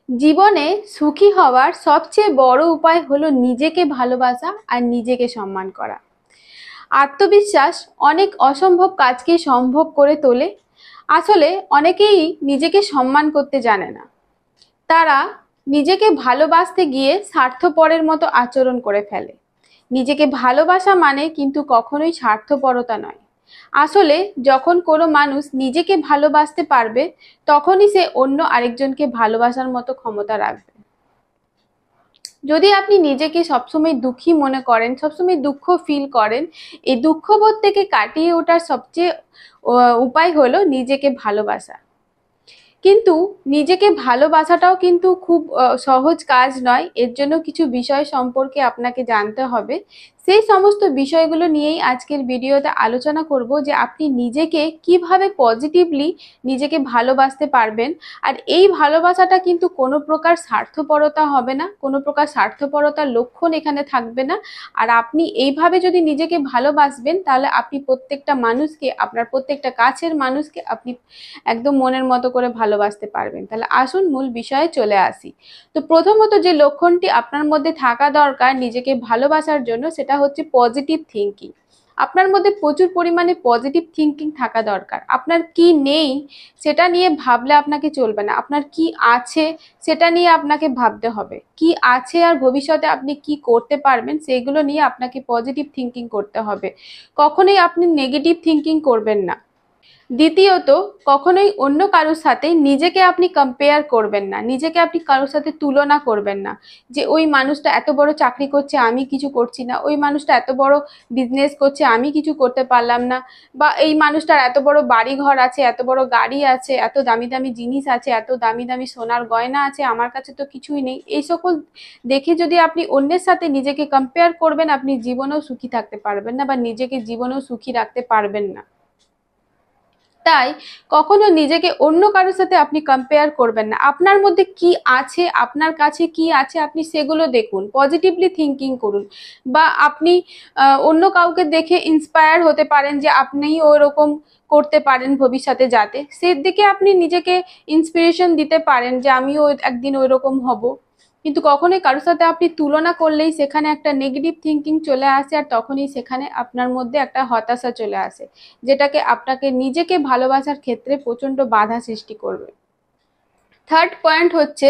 জীবনে সুখী হওয়ার সবচেয়ে বড় উপায় হলো নিজেকে ভালোবাসা আর নিজেকে সম্মান করা। আত্মবিশ্বাস অনেক অসম্ভব কাজকে সম্ভব করে তোলে। আসলে অনেকেই নিজেকে সম্মান করতে জানে না। তারা নিজেকে ভালোবাসতে গিয়ে স্বার্থপরের মতো আচরণ করে ফেলে। নিজেকে ভালোবাসা মানে কিন্তু কখনোই স্বার্থপরতা নয়। আসলে যখন কোনো মানুষ নিজেকে ভালোবাসতে পারবে, তখনই সে অন্য আরেকজনকে ভালোবাসার মতো ক্ষমতা রাখবে। যদি আপনি নিজেকে সবসময় দুঃখী মনে করেন, সবসময় দুঃখ ফিল করেন, এই দুঃখবোধ থেকে কাটিয়ে ওঠার সবচেয়ে উপায় হলো নিজেকে ভালোবাসা। কিন্তু নিজেকে ভালোবাসাটাও কিন্তু খুব সহজ কাজ নয়। এর জন্য কিছু বিষয় সম্পর্কে আপনাকে জানতে হবে। সেই সমস্ত বিষয়গুলো নিয়েই আজকের ভিডিওতে আলোচনা করব যে আপনি নিজেকে কিভাবে পজিটিভলি নিজেকে ভালোবাসতে পারবেন। আর এই ভালোবাসাটা কিন্তু কোনো প্রকার স্বার্থপরতা হবে না, কোনো প্রকার স্বার্থপরতার লক্ষণ এখানে থাকবে না। আর আপনি এইভাবে যদি নিজেকে ভালোবাসবেন, তাহলে আপনি প্রত্যেকটা মানুষকে, আপনার প্রত্যেকটা কাছের মানুষকে আপনি একদম মনের মতো করে ভালোবাসতে পারবেন। তাহলে আসুন মূল বিষয়ে চলে আসি। তো প্রথমত যে লক্ষণটি আপনার মধ্যে থাকা দরকার নিজেকে ভালোবাসার জন্য, সেটা হচ্ছে পজিটিভ থিঙ্কিং। আপনার মধ্যে প্রচুর পরিমাণে পজিটিভ থিঙ্কিং থাকা দরকার। আপনার কি নেই সেটা নিয়ে ভাবলে আপনাকে চলবে না, আপনার কি আছে সেটা নিয়ে আপনাকে ভাবতে হবে। কি আছে আর ভবিষ্যতে আপনি কি করতে পারবেন সেগুলো নিয়ে আপনাকে পজিটিভ থিঙ্কিং করতে হবে। কখনোই আপনি নেগেটিভ থিঙ্কিং করবেন না। দ্বিতীয়ত, কখনোই অন্য কারোর সাথে নিজেকে আপনি কম্পেয়ার করবেন না, নিজেকে আপনি কারোর সাথে তুলনা করবেন না। যে ওই মানুষটা এত বড় চাকরি করছে, আমি কিছু করছি না, ওই মানুষটা এত বড় বিজনেস করছে, আমি কিছু করতে পারলাম না, বা এই মানুষটার এত বড় বাড়ি ঘর আছে, এত বড় গাড়ি আছে, এত দামি দামি জিনিস আছে, এত দামি দামি সোনার গয়না আছে, আমার কাছে তো কিছুই নেই। এই সকল দেখে যদি আপনি অন্যের সাথে নিজেকে কম্পেয়ার করবেন, আপনি জীবনেও সুখী থাকতে পারবেন না, বা নিজেকে জীবনেও সুখী রাখতে পারবেন না। তাই কখনো নিজেকে অন্য কারোর সাথে আপনি কম্পেয়ার করবেন না। আপনার মধ্যে কি আছে, আপনার কাছে কি আছে, আপনি সেগুলো দেখুন, পজিটিভলি থিঙ্কিং করুন। বা আপনি অন্য কাউকে দেখে ইন্সপায়ার হতে পারেন যে আপনিও ওরকম করতে পারেন ভবিষ্যতে, যাতে সেদিকে আপনি নিজেকে ইন্সপিরেশন দিতে পারেন যে আমিও একদিন ওইরকম হব। কিন্তু কখনোই কারোর সাথে আপনি তুলনা করলেই সেখানে একটা নেগেটিভ থিঙ্কিং চলে আসে, আর তখনই সেখানে আপনার মধ্যে একটা হতাশা চলে আসে, যেটাকে আপনাকে নিজেকে ভালোবাসার ক্ষেত্রে প্রচন্ড বাধা সৃষ্টি করবে। থার্ড পয়েন্ট হচ্ছে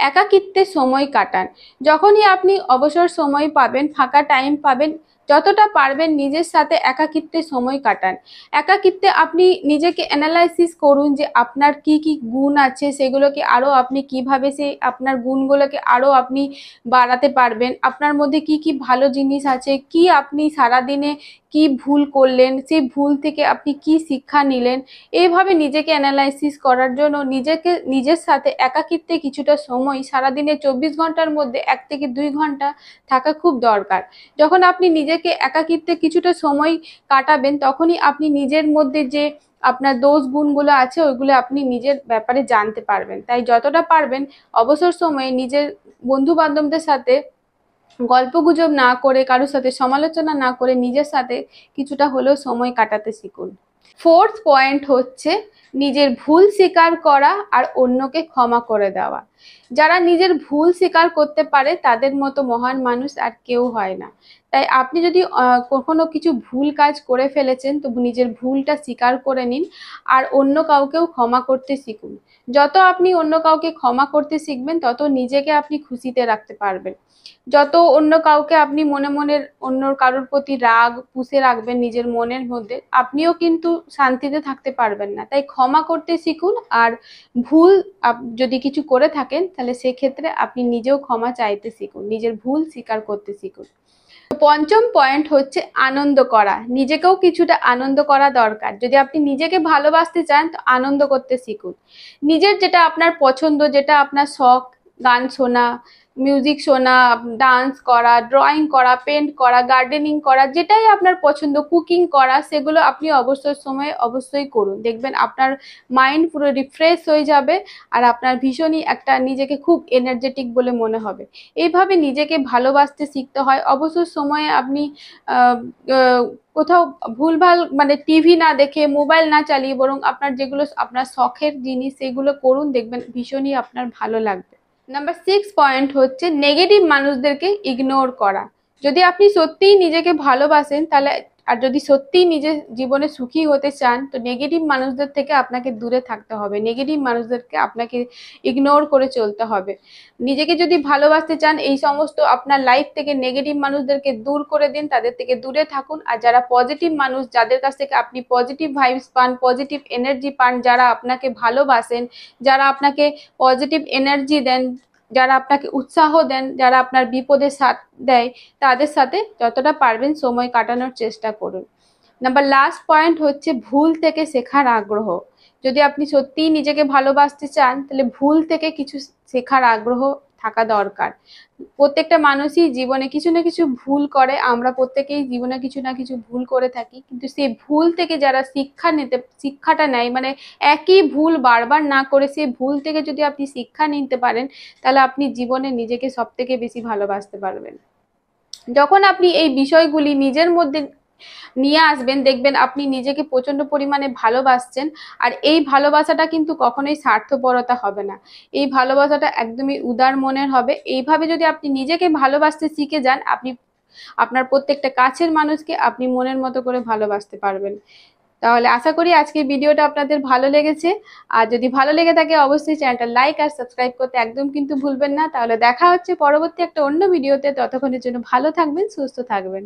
একাকিত্বে সময় কাটান। যখনই আপনি অবসর সময় পাবেন, ফাঁকা টাইম পাবেন, যতটা পারবেন নিজের সাথে একাকিত্বে সময় কাটান। একাকিত্বে আপনি নিজেকে অ্যানালাইসিস করুন যে আপনার কি কি গুণ আছে, সেগুলোকে আরও আপনি কিভাবে সেই আপনার গুণগুলোকে আরও আপনি বাড়াতে পারবেন। আপনার মধ্যে কি কি ভালো জিনিস আছে, কি আপনি সারাদিনে কি ভুল করলেন, সেই ভুল থেকে আপনি কি শিক্ষা নিলেন। এইভাবে নিজেকে অ্যানালাইসিস করার জন্য নিজেকে নিজের সাথে একাকিত্বে কিছুটা সময় সারাদিনে 24 ঘন্টার মধ্যে 1 থেকে 2 ঘন্টা থাকা খুব দরকার। যখন আপনি নিজেকে একাকিত্বে কিছুটা সময় কাটাবেন, তখনই আপনি নিজের মধ্যে যে আপনার দোষ গুণগুলো আছে ওইগুলো আপনি নিজের ব্যাপারে জানতে পারবেন। তাই যতটা পারবেন অবসর সময়ে নিজের বন্ধু বান্ধবদের সাথে গল্পগুজব না করে, কারোর সাথে সমালোচনা না করে, নিজের সাথে কিছুটা হলেও সময় কাটাতে শিখুন। ফোর্থ পয়েন্ট হচ্ছে নিজের ভুল স্বীকার করা আর অন্যকে ক্ষমা করে দেওয়া। যারা নিজের ভুল স্বীকার করতে পারে তাদের মতো মহান মানুষ আর কেউ হয় না। তাই আপনি যদি কখনো কিছু ভুল কাজ করে ফেলেছেন, তো নিজের ভুলটা স্বীকার করে নিন আর অন্য কাউকেও ক্ষমা করতে শিখুন। যত আপনি অন্য কাউকে ক্ষমা করতে শিখবেন, তত নিজেকে আপনি খুশিতে রাখতে পারবেন। যত অন্য কাউকে আপনি মনে মনে অন্য কারোর প্রতি রাগ পুষে রাখবেন নিজের মনের মধ্যে, আপনিও কিন্তু শান্তিতে থাকতে পারবেন না। তাই ক্ষমা করতে শিখুন, আর ভুল যদি কিছু করে থাকেন তাহলে সেক্ষেত্রে আপনি নিজেও ক্ষমা চাইতে শিখুন, নিজের ভুল স্বীকার করতে শিখুন। পঞ্চম পয়েন্ট হচ্ছে আনন্দ করা। নিজেকেও কিছুটা আনন্দ করা দরকার। যদি আপনি নিজেকে ভালোবাসতে চান, তো আনন্দ করতে শিখুন। নিজের যেটা আপনার পছন্দ, যেটা আপনার শখ, গান শোনা, মিউজিক শোনা, ডান্স করা, ড্রয়িং করা, পেন্ট করা, গার্ডেনিং করা, যেটাই আপনার পছন্দ, কুকিং করা, সেগুলো আপনি অবসর সময়ে অবশ্যই করুন। দেখবেন আপনার মাইন্ড পুরো রিফ্রেশ হয়ে যাবে, আর আপনার ভীষণই একটা নিজেকে খুব এনার্জেটিক বলে মনে হবে। এইভাবে নিজেকে ভালোবাসতে শিখতে হয়। অবসর সময়ে আপনি কোথাও ভুলভাল মানে টিভি না দেখে, মোবাইল না চালিয়ে, বরং আপনার যেগুলো আপনার শখের জিনিস সেগুলো করুন, দেখবেন ভীষণই আপনার ভালো লাগবে। নাম্বার 6 পয়েন্ট হচ্ছে নেগেটিভ মানুষদেরকে ইগনোর করা। যদি আপনি সত্যিই নিজেকে ভালোবাসেন তাহলে, আর যদি সত্যিই নিজের জীবনে সুখী হতে চান, তো নেগেটিভ মানুষদের থেকে আপনাকে দূরে থাকতে হবে, নেগেটিভ মানুষদেরকে আপনাকে ইগনোর করে চলতে হবে। নিজেকে যদি ভালোবাসতে চান, এই সমস্ত আপনার লাইফ থেকে নেগেটিভ মানুষদেরকে দূর করে দিন, তাদের থেকে দূরে থাকুন। আর যারা পজিটিভ মানুষ, যাদের কাছ থেকে আপনি পজিটিভ ভাইবস পান, পজিটিভ এনার্জি পান, যারা আপনাকে ভালোবাসেন, যারা আপনাকে পজিটিভ এনার্জি দেন, যারা আপনাকে উৎসাহ দেন, যারা আপনার বিপদে সাথ দেয়, তাদের সাথে যতটা পারবেন সময় কাটানোর চেষ্টা করুন। নাম্বার লাস্ট পয়েন্ট হচ্ছে ভুল থেকে শেখার আগ্রহ। যদি আপনি সত্যিই নিজেকে ভালোবাসতে চান, তাহলে ভুল থেকে কিছু শেখার আগ্রহ থাকা দরকার। প্রত্যেকটা মানুষই জীবনে কিছু না কিছু ভুল করে, আমরা প্রত্যেকেই জীবনে কিছু না কিছু ভুল করে থাকি, কিন্তু সেই ভুল থেকে যারা শিক্ষাটা নেয়, মানে একই ভুল বারবার না করে সেই ভুল থেকে যদি আপনি শিক্ষা নিতে পারেন, তাহলে আপনি জীবনে নিজেকে সব থেকে বেশি ভালোবাসতে পারবেন। যখন আপনি এই বিষয়গুলি নিজের মধ্যে নিয়ে আসবেন, দেখবেন আপনি নিজেকে প্রচন্ড পরিমাণে ভালোবাসছেন। আর এই ভালোবাসাটা কিন্তু কখনোই স্বার্থপরতা হবে না, এই ভালোবাসাটা একদমই উদার মনের হবে। এইভাবে যদি আপনি নিজেকে ভালোবাসতে শিখে যান, আপনি আপনার প্রত্যেকটা কাছের মানুষকে আপনি মনের মতো করে ভালোবাসতে পারবেন। তাহলে আশা করি আজকের ভিডিওটা আপনাদের ভালো লেগেছে। আর যদি ভালো লেগে থাকে অবশ্যই চ্যানেলটা লাইক আর সাবস্ক্রাইব করতে একদম কিন্তু ভুলবেন না। তাহলে দেখা হচ্ছে পরবর্তী একটা অন্য ভিডিওতে। ততক্ষণের জন্য ভালো থাকবেন, সুস্থ থাকবেন।